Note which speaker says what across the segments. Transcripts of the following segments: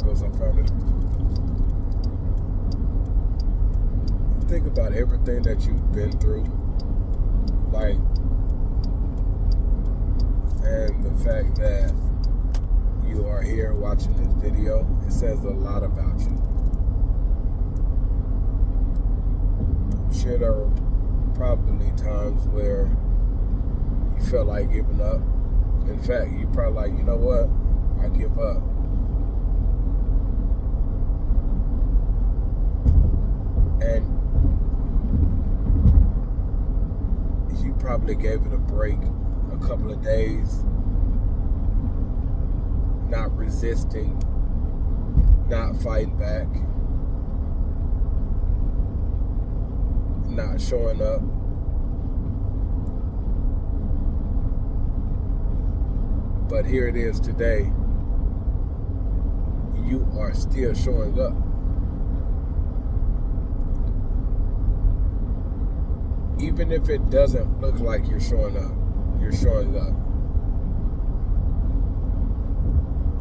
Speaker 1: What's up, family? Think about everything that you've been through, like, and the fact that you are here watching this video. It says a lot about you. I'm sure there are probably times where you felt like giving up. In fact, you probably like, you know what? I give up. And you probably gave it a break, a couple of days, not resisting, not fighting back, not showing up. But here it is today. You are still showing up. Even if it doesn't look like you're showing up, you're showing up.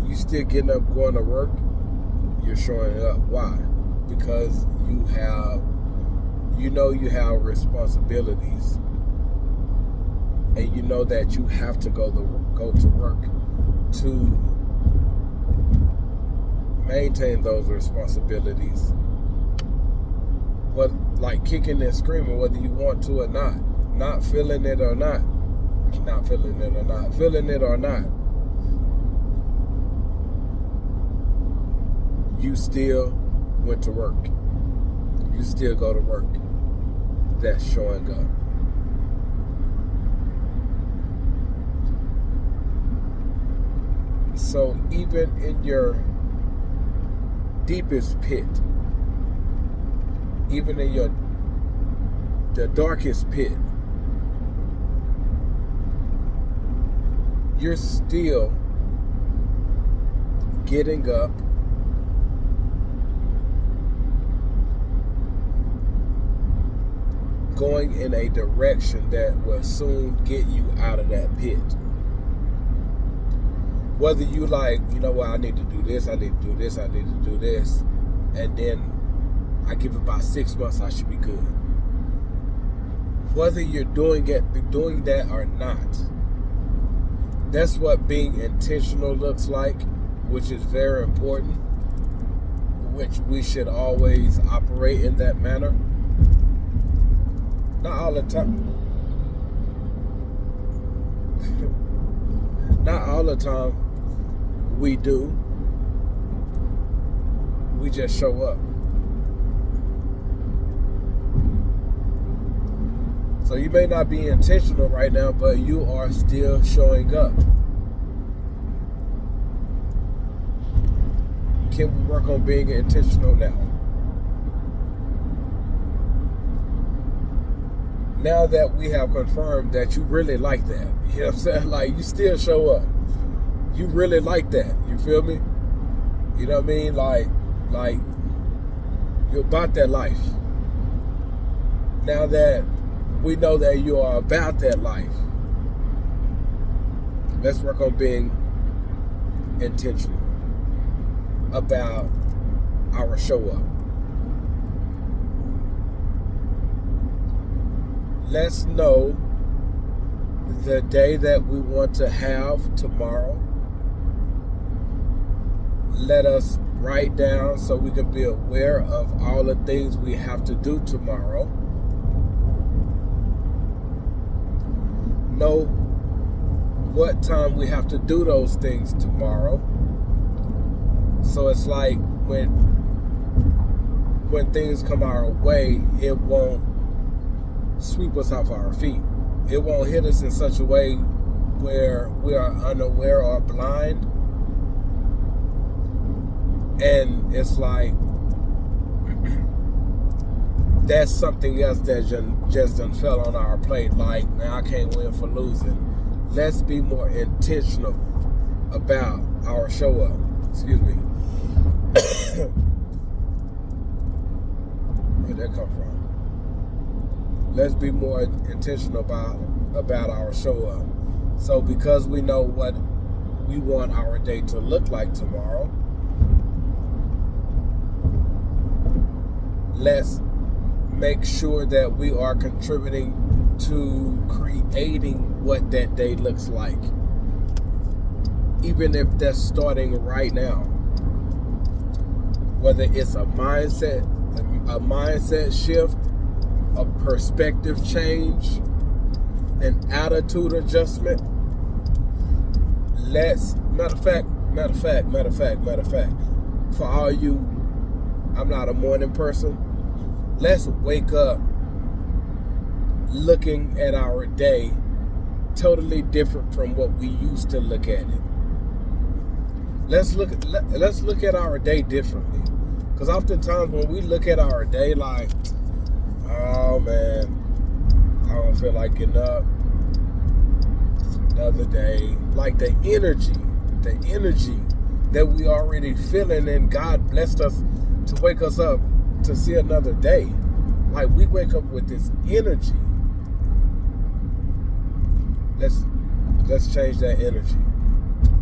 Speaker 1: You still getting up, going to work, you're showing up. Why? Because you have responsibilities, and you know that you have to go to work to maintain those responsibilities. But like kicking and screaming, whether you want to or not feeling it or not, feeling it or not, you still went to work. You still go to work. That's showing up. So even in your deepest pit, even in the darkest pit, you're still getting up, going in a direction that will soon get you out of that pit. Whether you like, you know what, I need to do this, I need to do this, I need to do this, and then I give it about 6 months, I should be good. Whether you're doing that or not, that's what being intentional looks like, which is very important, which we should always operate in that manner. Not all the time. Not all the time we do. We just show up. So you may not be intentional right now, but you are still showing up. Can we work on being intentional now? Now that we have confirmed that you really like that, you know what I'm saying? Like, you still show up. You really like that. You feel me? You know what I mean? Like you're about that life. Now that we know that you are about that life, let's work on being intentional about our show up. Let's know the day that we want to have tomorrow. Let us write down so we can be aware of all the things we have to do tomorrow. Know what time we have to do those things tomorrow. So it's like when things come our way, it won't sweep us off our feet. It won't hit us in such a way where we are unaware or blind. And it's like that's something else that just done fell on our plate. Like, man, I can't win for losing. Let's be more intentional about our show up. Excuse me. Where'd that come from? Let's be more intentional about our show up. So because we know what we want our day to look like tomorrow, let's make sure that we are contributing to creating what that day looks like, even if that's starting right now. Whether it's a mindset shift, a perspective change, an attitude adjustment. Matter of fact, for all you, I'm not a morning person, let's wake up looking at our day totally different from what we used to look at it. Let's look at our day differently. Because oftentimes when we look at our day like, oh man, I don't feel like getting up, another day. Like the energy that we already feeling, and God blessed us to wake us up to see another day. Like we wake up with this energy. Let's change that energy.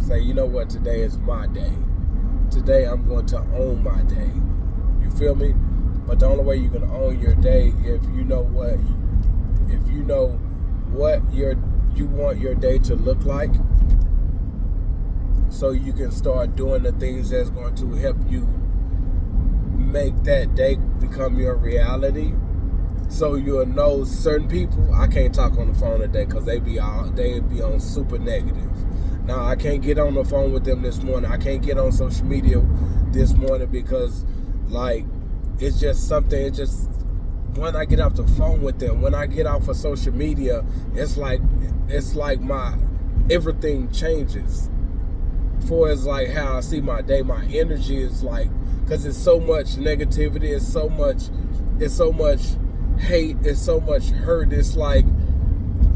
Speaker 1: Say, you know what, today is my day. Today I'm going to own my day. You feel me? But the only way you're going to own your day if you know what you want your day to look like, so you can start doing the things that's going to help you make that day become your reality. So you'll know certain people, I can't talk on the phone today because they be on super negative. Now I can't get on the phone with them this morning. I can't get on social media this morning because like it's just something. It's just when I get off the phone with them, when I get off of social media, it's like my everything changes. For it's like how I see my day, my energy is like, because it's so much negativity, it's so much hate, it's so much hurt. It's like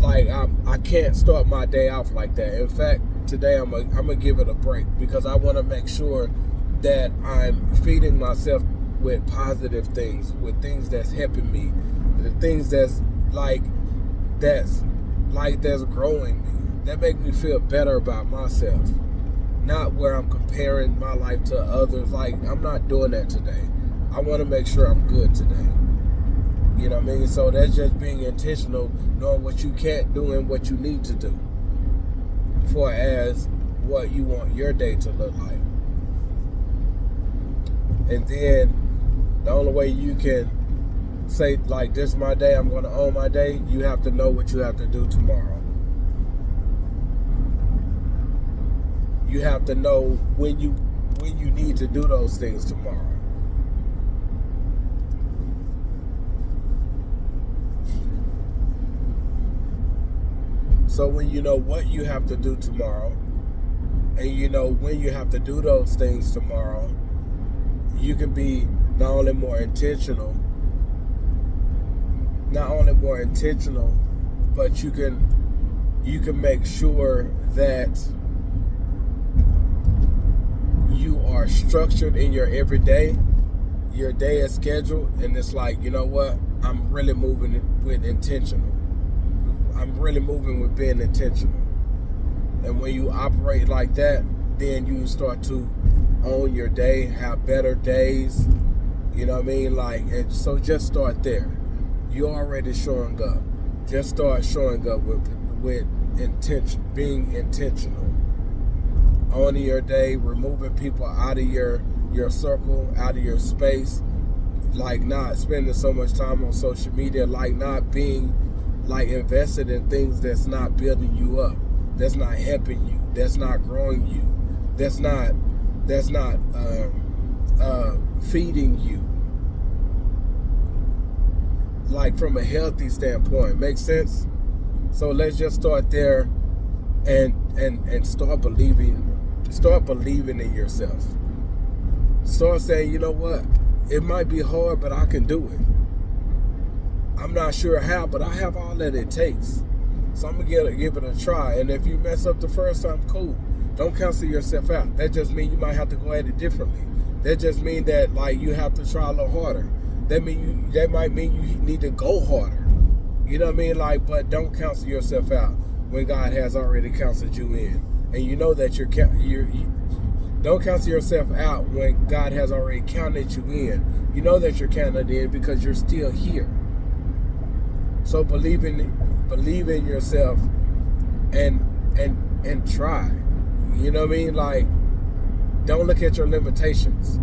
Speaker 1: I can't start my day off like that. In fact, today I'm gonna give it a break because I want to make sure that I'm feeding myself with positive things, with things that's helping me, the things that's growing me, that make me feel better about myself. Not where I'm comparing my life to others. Like, I'm not doing that today. I want to make sure I'm good today. You know what I mean? So that's just being intentional, knowing what you can't do and what you need to do for as what you want your day to look like. And then the only way you can say, like, this is my day, I'm going to own my day, you have to know what you have to do tomorrow. You have to know when you need to do those things tomorrow. So when you know what you have to do tomorrow, and you know when you have to do those things tomorrow, you can be not only more intentional, but you can make sure that you are structured in your everyday. Your day is scheduled, and it's like, you know what? I'm really moving with intentional. I'm really moving with being intentional. And when you operate like that, then you start to own your day, have better days. You know what I mean? Like, and so just start there. You're already showing up. Just start showing up with intention, being intentional. Owning your day, removing people out of your circle, out of your space, like not spending so much time on social media, like not being like invested in things that's not building you up, that's not helping you, that's not growing you, that's not feeding you, like from a healthy standpoint. Makes sense? So let's just start there and start believing in yourself. Start saying, you know what, it might be hard, but I can do it. I'm not sure how, but I have all that it takes. So I'm going to give it a try. And if you mess up the first time, cool. Don't cancel yourself out. That just means you might have to go at it differently. That just means that, like, you have to try a little harder. That might mean you need to go harder. You know what I mean? Like, but don't cancel yourself out when God has already counseled you in. And you know that Don't cancel yourself out when God has already counted you in. You know that you're counted in because you're still here. So believe in yourself and try. You know what I mean? Like, don't look at your limitations.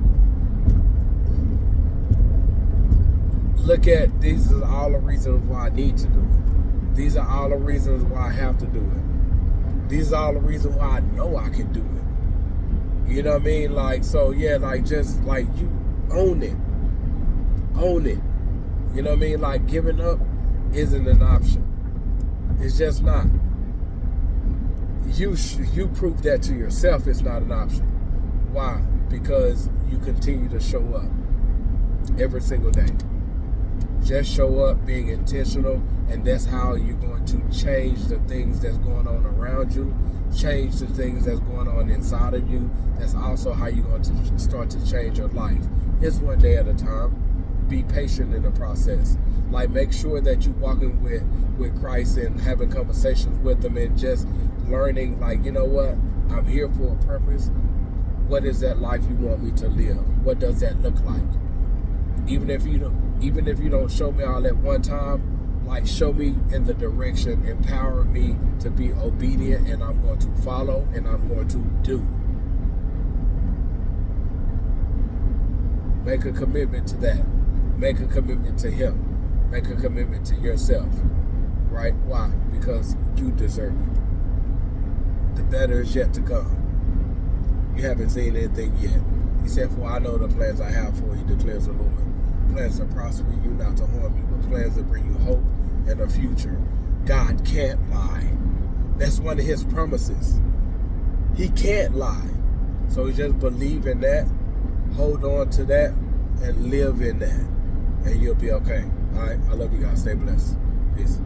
Speaker 1: Look at, these are all the reasons why I need to do it. These are all the reasons why I have to do it. These are all the reasons why I know I can do it. You know what I mean? Like, so yeah, like, just like, you own it. Own it. You know what I mean? Like, giving up isn't an option. It's just not. You prove that to yourself it's not an option. Why? Because you continue to show up every single day. Just show up, being intentional, and that's how you're going to change the things that's going on around you, change the things that's going on inside of you. That's also how you're going to start to change your life. It's one day at a time. Be patient in the process. Like, make sure that you're walking with Christ and having conversations with him and just learning, like, you know what? I'm here for a purpose. What is that life you want me to live? What does that look like? Even if you don't show me all at one time, like, show me in the direction, empower me to be obedient, and I'm going to follow and I'm going to do. Make a commitment to that. Make a commitment to him. Make a commitment to yourself. Right? Why? Because you deserve it. The better is yet to come. You haven't seen anything yet. He said, for I know the plans I have for you, declares the Lord. Plans to prosper you, not to harm you, but plans to bring you hope and a future. God can't lie. That's one of his promises. He can't lie. So just believe in that, hold on to that, and live in that, and you'll be okay. All right? I love you guys. Stay blessed. Peace.